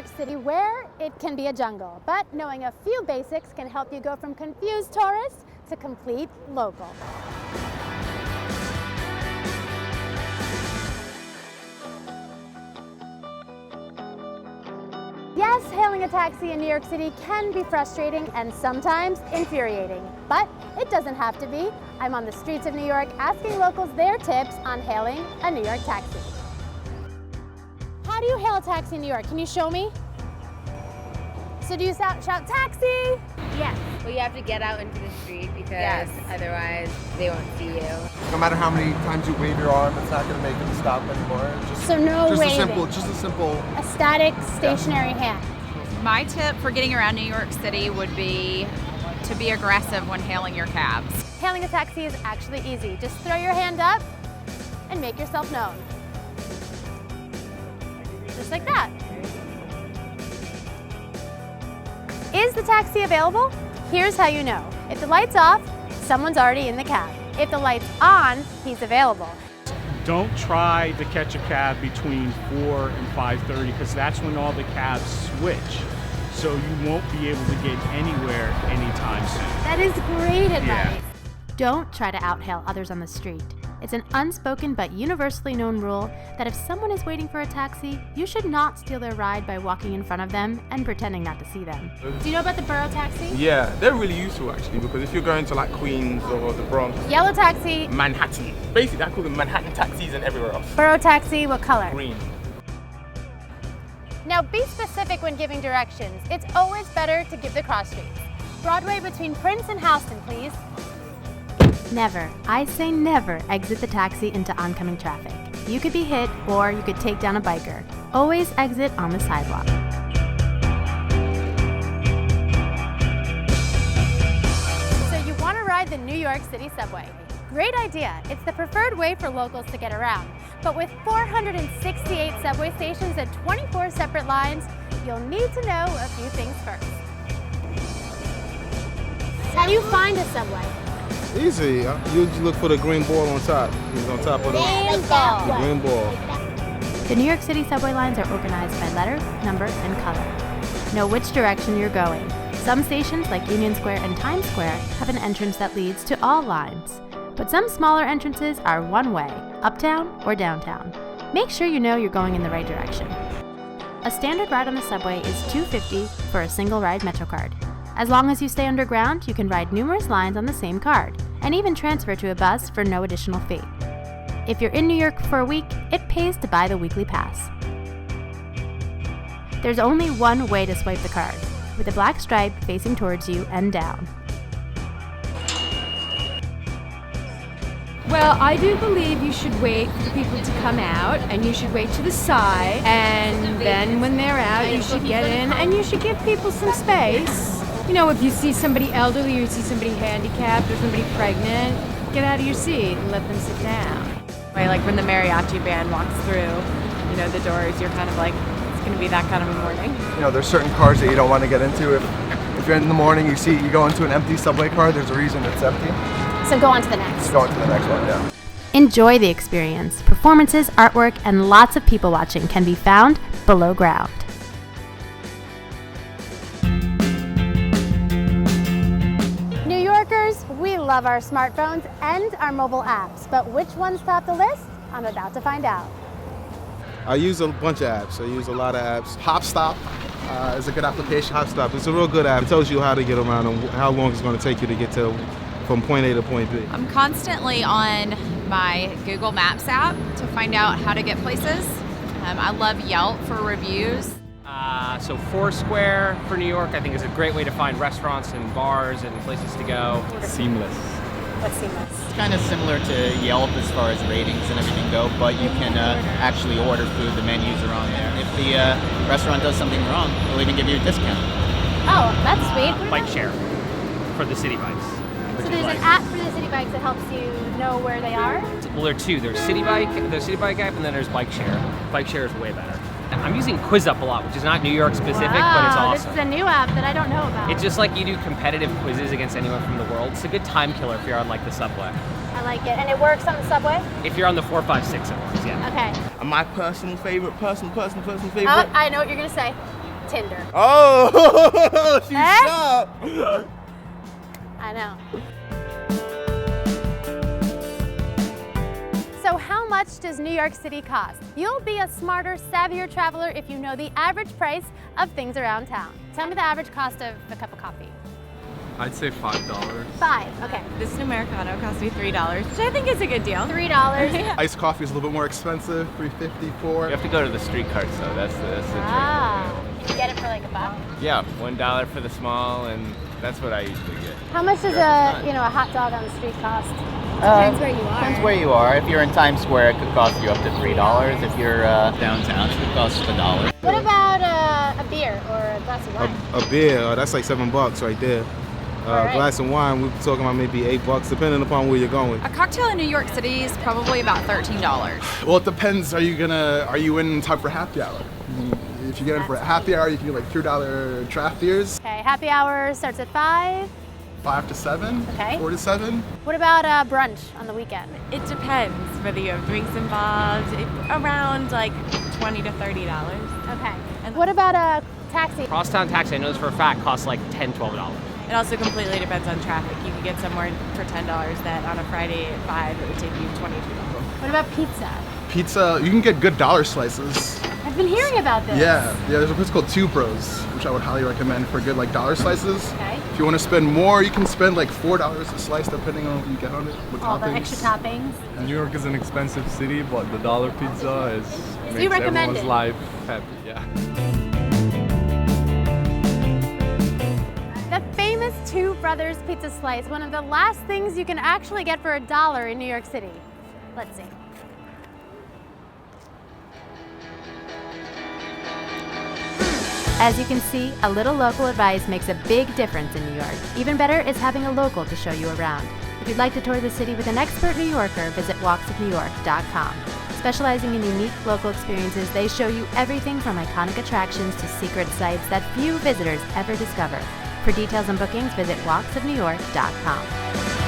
York City where it can be a jungle, but knowing a few basics can help you go from confused tourist to complete local. Yes, hailing a taxi in New York City can be frustrating and sometimes infuriating, but it doesn't have to be. I'm on the streets of New York asking locals their tips on hailing a New York taxi. How do you hail a taxi in New York? Can you show me? So do you shout taxi? Yes. Well, you have to get out into the street because otherwise they won't see you. No matter how many times you wave your arm, it's not going to make them stop anymore. So no waving. Just a simple. A static, stationary hand. My tip for getting around New York City would be to be aggressive when hailing your cabs. Hailing a taxi is actually easy. Just throw your hand up and make yourself known. Just like that. Is the taxi available? Here's how you know. If the light's off, someone's already in the cab. If the light's on, he's available. Don't try to catch a cab between 4 and 5:30 because that's when all the cabs switch. So you won't be able to get anywhere anytime soon. That is great advice. Yeah. Don't try to out-hail others on the street. It's an unspoken but universally known rule that if someone is waiting for a taxi, you should not steal their ride by walking in front of them and pretending not to see them. Do you know about the borough taxi? Yeah, they're really useful actually because if you're going to like Queens or the Bronx. Yellow taxi. Manhattan. Basically, I call them Manhattan taxis and everywhere else. Borough taxi, what color? Green. Now be specific when giving directions. It's always better to give the cross streets. Broadway between Prince and Houston, please. Never, I say never, exit the taxi into oncoming traffic. You could be hit or you could take down a biker. Always exit on the sidewalk. So you want to ride the New York City subway. Great idea. It's the preferred way for locals to get around. But with 468 subway stations and 24 separate lines, you'll need to know a few things first. How do you find a subway? Easy. You just look for the green ball on top. It's on top of the green ball. The New York City subway lines are organized by letter, number, and color. Know which direction you're going. Some stations, like Union Square and Times Square, have an entrance that leads to all lines. But some smaller entrances are one way, uptown or downtown. Make sure you know you're going in the right direction. A standard ride on the subway is $2.50 for a single ride MetroCard. As long as you stay underground, you can ride numerous lines on the same card, and even transfer to a bus for no additional fee. If you're in New York for a week, it pays to buy the weekly pass. There's only one way to swipe the card, with a black stripe facing towards you and down. Well, I do believe you should wait for people to come out, and you should wait to the side, and then when they're out, you should get in, and you should give people some space. You know, if you see somebody elderly or you see somebody handicapped or somebody pregnant, get out of your seat and let them sit down. Like when the mariachi band walks through, you know, the doors, you're kind of like, it's going to be that kind of a morning. You know, there's certain cars that you don't want to get into. If you're in the morning, you go into an empty subway car, there's a reason it's empty. So go on to the next. Go on to the next one, yeah. Enjoy the experience. Performances, artwork, and lots of people watching can be found below ground. New Yorkers, we love our smartphones and our mobile apps, but which ones top the list? I'm about to find out. I use a bunch of apps. I use a lot of apps. HopStop is a good application. HopStop, it's a real good app. It tells you how to get around and how long it's going to take you to get from point A to point B. I'm constantly on my Google Maps app to find out how to get places. I love Yelp for reviews. So Foursquare for New York, I think, is a great way to find restaurants and bars and places to go. Seamless. What's seamless? It's kind of similar to Yelp as far as ratings and everything go, but you can actually order food. The menus are on there. If the restaurant does something wrong, they'll even give you a discount. Oh, that's sweet. Bike share for the city bikes. So there's an app for the city bikes that helps you know where they are? Well, there are two. There's City Bike app, and then there's Bike Share. Bike Share is way better. I'm using QuizUp a lot, which is not New York specific, but it's awesome. This is a new app that I don't know about. It's just like you do competitive quizzes against anyone from the world. It's a good time killer if you're on like the subway. I like it. And it works on the subway? If you're on the 456, it works, yeah. Okay. My personal favorite, personal favorite. I know what you're going to say. Tinder. Oh, she's Eh? sharp. I know. So how much does New York City cost? You'll be a smarter, savvier traveler if you know the average price of things around town. Tell me the average cost of a cup of coffee. I'd say $5. $5, okay. This is an Americano, cost me $3, which I think is a good deal. $3. Iced coffee is a little bit more expensive, $3.50, $4. You have to go to the street carts though, that's the trick. And you get it for like $1? Yeah, $1 for the small, and that's what I usually get. How much does a hot dog on the street cost? Depends where you are. Depends where you are. If you're in Times Square, it could cost you up to $3. If you're downtown, it could cost $1. What about a beer or a glass of wine? A beer, that's like $7 right there. Right. Glass of wine, we're talking about maybe $8, depending upon where you're going. A cocktail in New York City is probably about $13. Well, it depends. Are you in time for happy hour? If you get in for happy hour, you can get like $2 draft beers. Okay, happy hour starts at 5. 5 to 7. Okay. 4 to 7. What about brunch on the weekend? It depends whether you have drinks involved, around like $20 to $30. Okay. And what about a taxi? Crosstown taxi, I know this for a fact, costs like $10, $12. It also completely depends on traffic. You could get somewhere for $10 that on a Friday at 5 it would take you $22. What about pizza? Pizza, you can get good dollar slices. I've been hearing about this. Yeah, there's a place called Two Bros, which I would highly recommend for good like dollar slices. Okay. If you want to spend more, you can spend like $4 a slice depending on what you get on it with All toppings. the extra toppings. New York is an expensive city, but the dollar pizza you makes recommend everyone's it? life happy, yeah. The famous Two Brothers pizza slice, one of the last things you can actually get for $1 in New York City. Let's see. As you can see, a little local advice makes a big difference in New York. Even better is having a local to show you around. If you'd like to tour the city with an expert New Yorker, visit walksofnewyork.com. Specializing in unique local experiences, they show you everything from iconic attractions to secret sites that few visitors ever discover. For details and bookings, visit walksofnewyork.com.